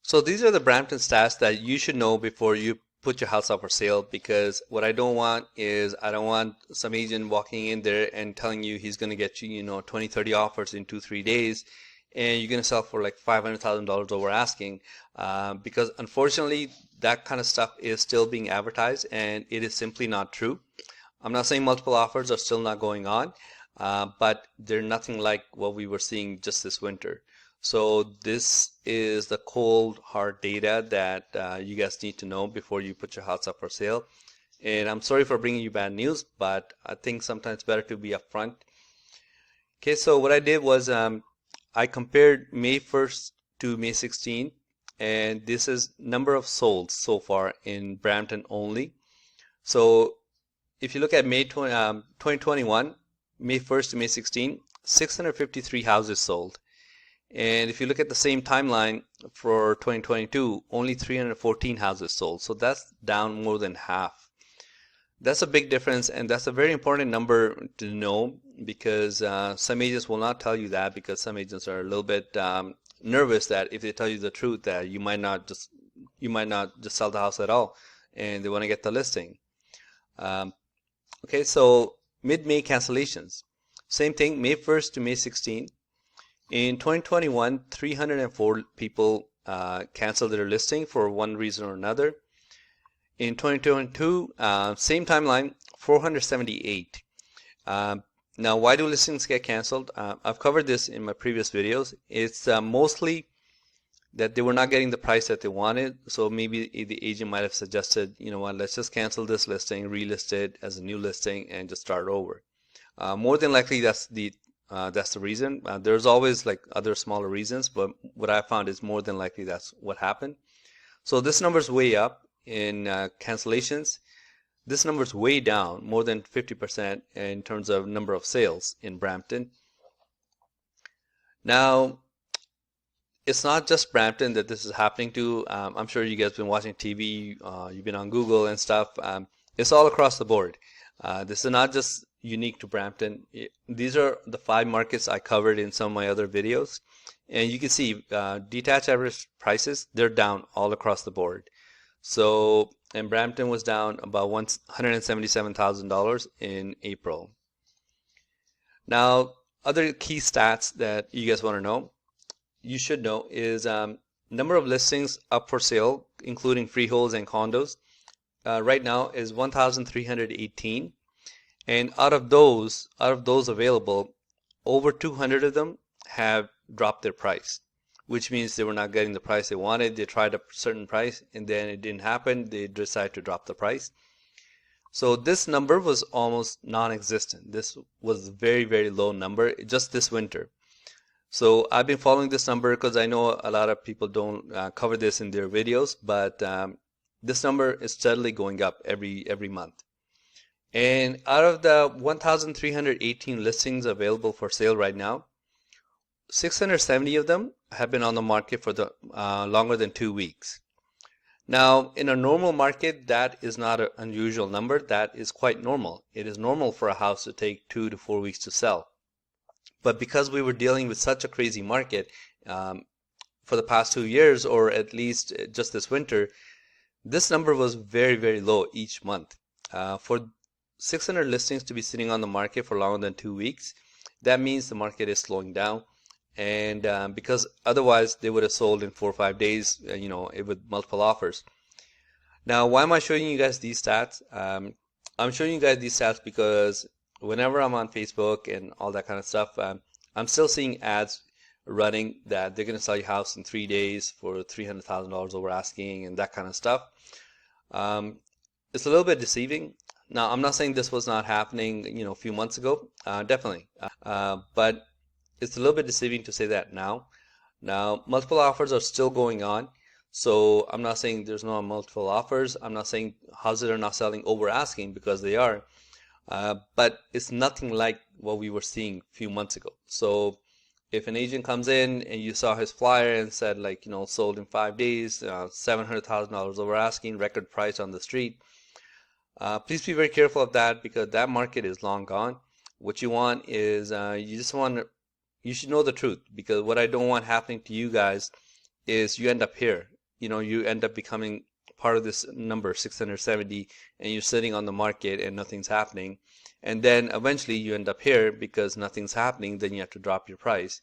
So these are the Brampton stats that you should know before you put your house up for sale, because what I don't want is I don't want some agent walking in there and telling you he's going to get you, 20, 30 offers in 2, 3 days, and you're going to sell for like $500,000 over asking, because unfortunately that kind of stuff is still being advertised and it is simply not true. I'm not saying multiple offers are still not going on, but they're nothing like what we were seeing just this winter. So this is the cold, hard data that you guys need to know before you put your house up for sale. And I'm sorry for bringing you bad news, but I think sometimes it's better to be upfront. Okay, so what I did was I compared May 1st to May 16th, and this is number of solds so far in Brampton only. So if you look at May 2021, May 1st to May 16th, 653 houses sold. And if you look at the same timeline for 2022, only 314 houses sold. So that's down more than half. That's a big difference, and that's a very important number to know, because some agents will not tell you that, because some agents are a little bit nervous that if they tell you the truth that you might not just sell the house at all, and they want to get the listing. Okay, so mid-May cancellations. Same thing, May 1st to May 16th. In 2021, 304 people canceled their listing for one reason or another. In 2022, same timeline, 478. Now, why do listings get canceled? I've covered this in my previous videos. It's mostly that they were not getting the price that they wanted. So maybe the agent might have suggested, you know what, let's just cancel this listing, relist it as a new listing, and just start over. More than likely, that's the reason. There's always like other smaller reasons, but what I found is more than likely that's what happened. So this number's way up in cancellations. This number's way down, more than 50% in terms of number of sales in Brampton. Now, it's not just Brampton that this is happening to. I'm sure you guys have been watching TV, you've been on Google and stuff. It's all across the board. This is not just unique to Brampton. These are the 5 markets I covered in some of my other videos. And you can see detached average prices, they're down all across the board. So, and Brampton was down about $177,000 in April. Now, other key stats that you guys want to know, you should know, is number of listings up for sale, including freeholds and condos, right now is 1,318. And out of those available, over 200 of them have dropped their price, which means they were not getting the price they wanted. They tried a certain price and then it didn't happen. They decided to drop the price. So this number was almost non-existent. This was a very, very low number just this winter. So I've been following this number because I know a lot of people don't cover this in their videos, but this number is steadily going up every month. And out of the 1,318 listings available for sale right now, 670 of them have been on the market for the longer than 2 weeks. Now, in a normal market, that is not an unusual number. That is quite normal. It is normal for a house to take 2 to 4 weeks to sell. But because we were dealing with such a crazy market for the past 2 years, or at least just this winter, this number was very, very low each month. For 600 listings to be sitting on the market for longer than 2 weeks, that means the market is slowing down. And because otherwise they would have sold in 4 or 5 days, with multiple offers. Now, why am I showing you guys these stats? I'm showing you guys these stats because whenever I'm on Facebook and all that kind of stuff, I'm still seeing ads running that they're going to sell your house in 3 days for $300,000 over asking and that kind of stuff. It's a little bit deceiving. Now, I'm not saying this was not happening, a few months ago. Definitely. But it's a little bit deceiving to say that now. Now, multiple offers are still going on. So I'm not saying there's no multiple offers. I'm not saying houses are not selling over asking, because they are. But it's nothing like what we were seeing a few months ago. So if an agent comes in and you saw his flyer and said sold in 5 days, $700,000 over asking, record price on the street, please be very careful of that, because that market is long gone. What you want is you should know the truth, because what I don't want happening to you guys is you end up here you end up becoming part of this number 670, and you're sitting on the market and nothing's happening. And then eventually you end up here because nothing's happening, then you have to drop your price.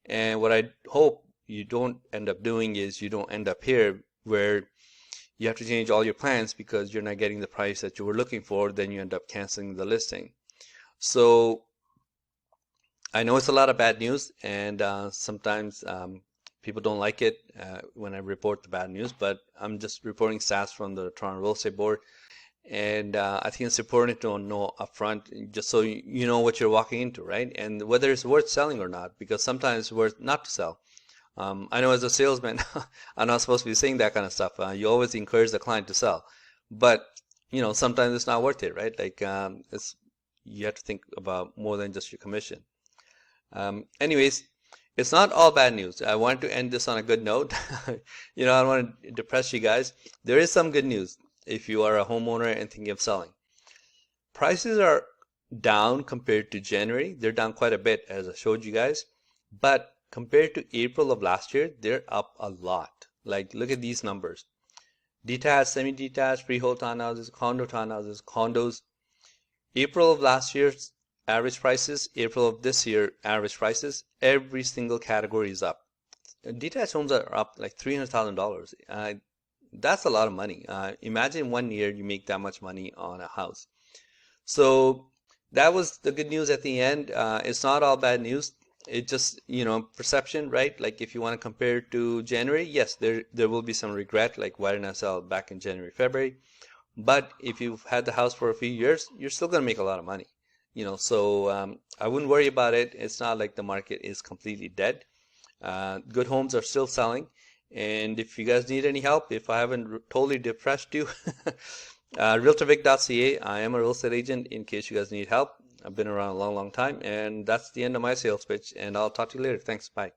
And what I hope you don't end up doing is you don't end up here where you have to change all your plans because you're not getting the price that you were looking for, then you end up canceling the listing. So I know it's a lot of bad news, and sometimes people don't like it when I report the bad news, but I'm just reporting stats from the Toronto Real Estate Board. And I think it's important to know upfront, just so you know what you're walking into, right? And whether it's worth selling or not, because sometimes it's worth not to sell. I know as a salesman, I'm not supposed to be saying that kind of stuff. You always encourage the client to sell, but sometimes it's not worth it, right? Like you have to think about more than just your commission. Anyways, it's not all bad news. I want to end this on a good note. I don't want to depress you guys. There is some good news if you are a homeowner and thinking of selling. Prices are down compared to January. They're down quite a bit, as I showed you guys. But compared to April of last year, they're up a lot. Like, look at these numbers. Detached, semi-detached, freehold townhouses, condos. April of last year's average prices, April of this year average prices, every single category is up. Detached homes are up like $300,000. That's a lot of money. Imagine 1 year you make that much money on a house. So that was the good news at the end. It's not all bad news. It just, perception, right? Like if you want to compare it to January, yes, there will be some regret, like why didn't I sell back in January, February? But if you've had the house for a few years, you're still going to make a lot of money. So I wouldn't worry about it. It's not like the market is completely dead. Good homes are still selling. And if you guys need any help, if I haven't totally depressed you, realtorvic.ca. I am a real estate agent in case you guys need help. I've been around a long, long time, and that's the end of my sales pitch, and I'll talk to you later. Thanks. Bye.